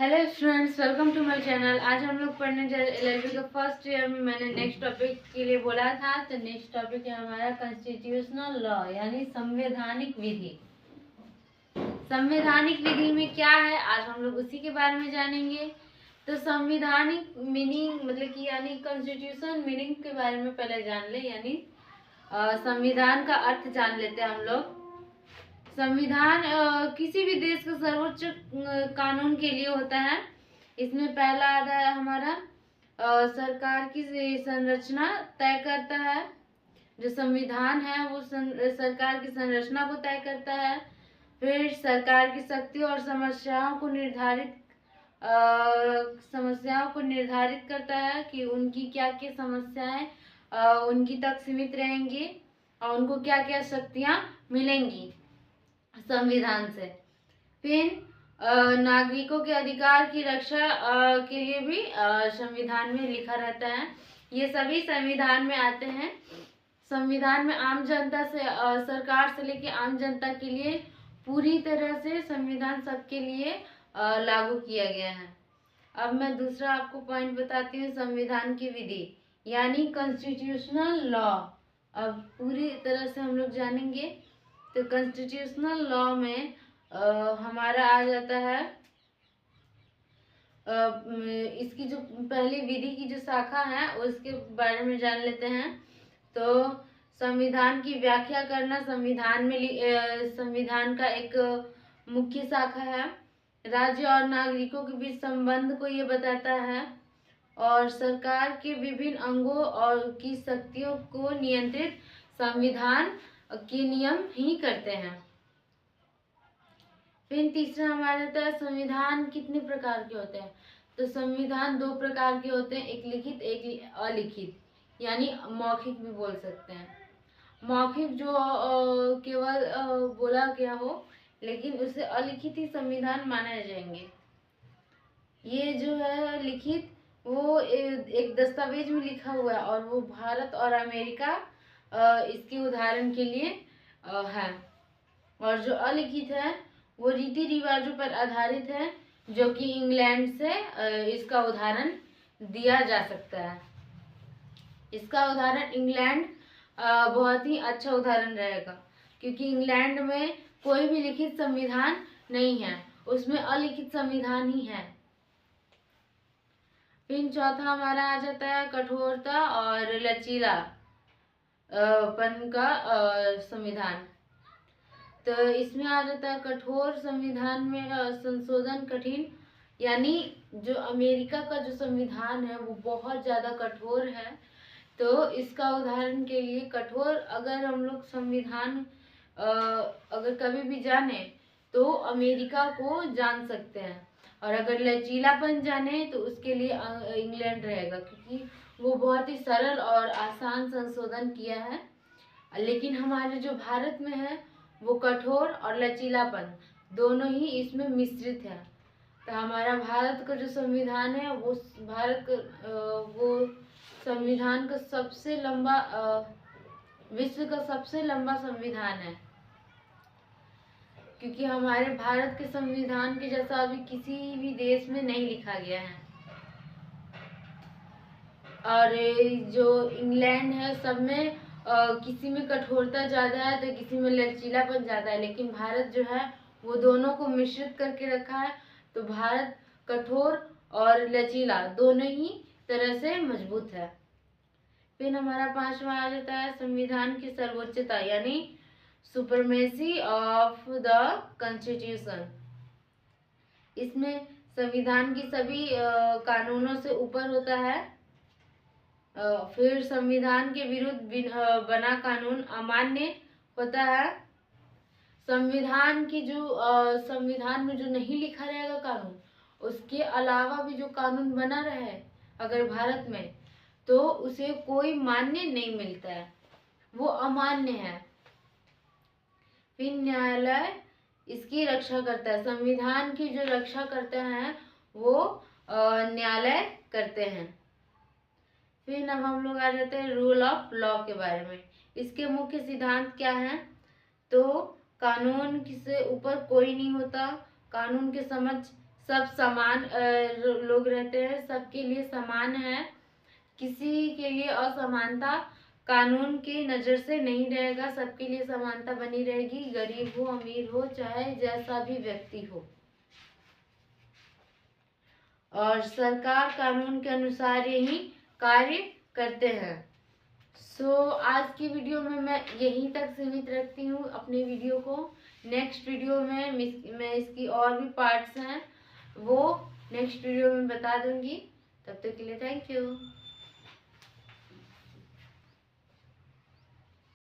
Hello students, welcome to my channel. आज हम लोग पढ़ने जा रहे एलएलबी का फर्स्ट ईयर में। मैंने नेक्स्ट टॉपिक के लिए बोला था, तो नेक्स्ट टॉपिक है हमारा कॉन्स्टिट्यूशनल लॉ यानी संवैधानिक विधि। संवैधानिक विधि में क्या है, आज हम लोग उसी के बारे में जानेंगे। तो संवैधानिक मीनिंग मतलब कि यानी कॉन्स्टिट्यूशन मीनिंग के बारे में पहले जान ले, यानी संविधान का अर्थ जान लेते हैं हम लोग। संविधान किसी भी देश का सर्वोच्च कानून के लिए होता है। इसमें पहला आता है हमारा सरकार की संरचना तय करता है। जो संविधान है वो सरकार की संरचना को तय करता है। फिर सरकार की शक्ति और समस्याओं को निर्धारित करता है कि उनकी क्या क्या समस्याएं उनकी तक सीमित रहेंगी और उनको क्या क्या शक्तियां मिलेंगी संविधान से। फिर नागरिकों के अधिकार की रक्षा के लिए भी संविधान में लिखा रहता है। ये सभी संविधान में आते हैं। संविधान में आम जनता से सरकार से लेकर आम जनता के लिए पूरी तरह से संविधान सबके लिए लागू किया गया है। अब मैं दूसरा आपको पॉइंट बताती हूँ, संविधान की विधि यानी कॉन्स्टिट्यूशनल लॉ। अब पूरी तरह से हम लोग जानेंगे। तो कॉन्स्टिट्यूशनल लॉ में हमारा आ जाता है इसकी जो पहली विधि की जो शाखा है उसके बारे में जान लेते हैं। तो संविधान की व्याख्या करना संविधान का एक मुख्य शाखा है। राज्य और नागरिकों के बीच संबंध को ये बताता है और सरकार के विभिन्न अंगों और की शक्तियों को नियंत्रित संविधान के नियम ही करते हैं। फिर तीसरा हमारा रहता है संविधान कितने प्रकार के होते हैं। तो संविधान दो प्रकार के होते हैं, एक लिखित एक अलिखित, यानी मौखिक भी बोल सकते हैं। मौखिक जो केवल बोला गया हो, लेकिन उसे अलिखित ही संविधान माने जाएंगे। ये जो है लिखित वो एक दस्तावेज में लिखा हुआ है और वो भारत और अमेरिका इसके उदाहरण के लिए है। और जो अलिखित है वो रीति रिवाजों पर आधारित है, जो कि इंग्लैंड से इसका उदाहरण दिया जा सकता है। इसका उदाहरण इंग्लैंड बहुत ही अच्छा उदाहरण रहेगा, क्योंकि इंग्लैंड में कोई भी लिखित संविधान नहीं है, उसमें अलिखित संविधान ही है। फिर चौथा हमारा आ जाता है कठोरता और लचीला पन का संविधान। तो इसमें आ जाता है कठोर संविधान में संशोधन कठिन, यानी जो अमेरिका का जो संविधान है वो बहुत ज़्यादा कठोर है। तो इसका उदाहरण के लिए कठोर अगर हम लोग संविधान अगर कभी भी जाने तो अमेरिका को जान सकते हैं, और अगर लचीलापन जाने तो उसके लिए इंग्लैंड रहेगा, क्योंकि वो बहुत ही सरल और आसान संशोधन किया है। लेकिन हमारे जो भारत में है वो कठोर और लचीलापन दोनों ही इसमें मिश्रित है। तो हमारा भारत का जो संविधान है वो वो संविधान का सबसे लंबा विश्व का सबसे लंबा संविधान है, क्योंकि हमारे भारत के संविधान के जैसा अभी किसी भी देश में नहीं लिखा गया है। और जो इंग्लैंड है सब में किसी में कठोरता ज़्यादा है तो किसी में लचीलापन ज़्यादा है, लेकिन भारत जो है वो दोनों को मिश्रित करके रखा है। तो भारत कठोर और लचीला दोनों ही तरह से मजबूत है। फिर हमारा पांचवा आ जाता है संविधान की सर्वोच्चता यानी सुपरमेसी ऑफ द कॉन्स्टिट्यूशन। इसमें संविधान की सभी कानूनों से ऊपर होता है। फिर संविधान के विरुद्ध बना कानून अमान्य होता है। संविधान की जो संविधान में जो नहीं लिखा रहेगा कानून, उसके अलावा भी जो कानून बना रहे अगर भारत में, तो उसे कोई मान्य नहीं मिलता है, वो अमान्य है। फिर न्यायालय इसकी रक्षा करता है। संविधान की जो रक्षा करते हैं वो न्यायालय करते हैं। फिर अब हम लोग आ जाते हैं रूल ऑफ लॉ के बारे में। इसके मुख्य सिद्धांत क्या हैं? तो कानून से ऊपर कोई नहीं होता, कानून के समक्ष सब समान लोग रहते हैं, सबके लिए समान है, किसी के लिए असमानता कानून की नज़र से नहीं रहेगा, सबके लिए समानता बनी रहेगी, गरीब हो अमीर हो चाहे जैसा भी व्यक्ति हो। और सरकार कानून के अनुसार ही कार्य करते हैं। आज की वीडियो में मैं यहीं तक सीमित रखती हूँ अपने वीडियो को। नेक्स्ट वीडियो में मैं इसकी और भी पार्ट्स हैं वो नेक्स्ट वीडियो में बता दूंगी। तब तक के लिए थैंक यू।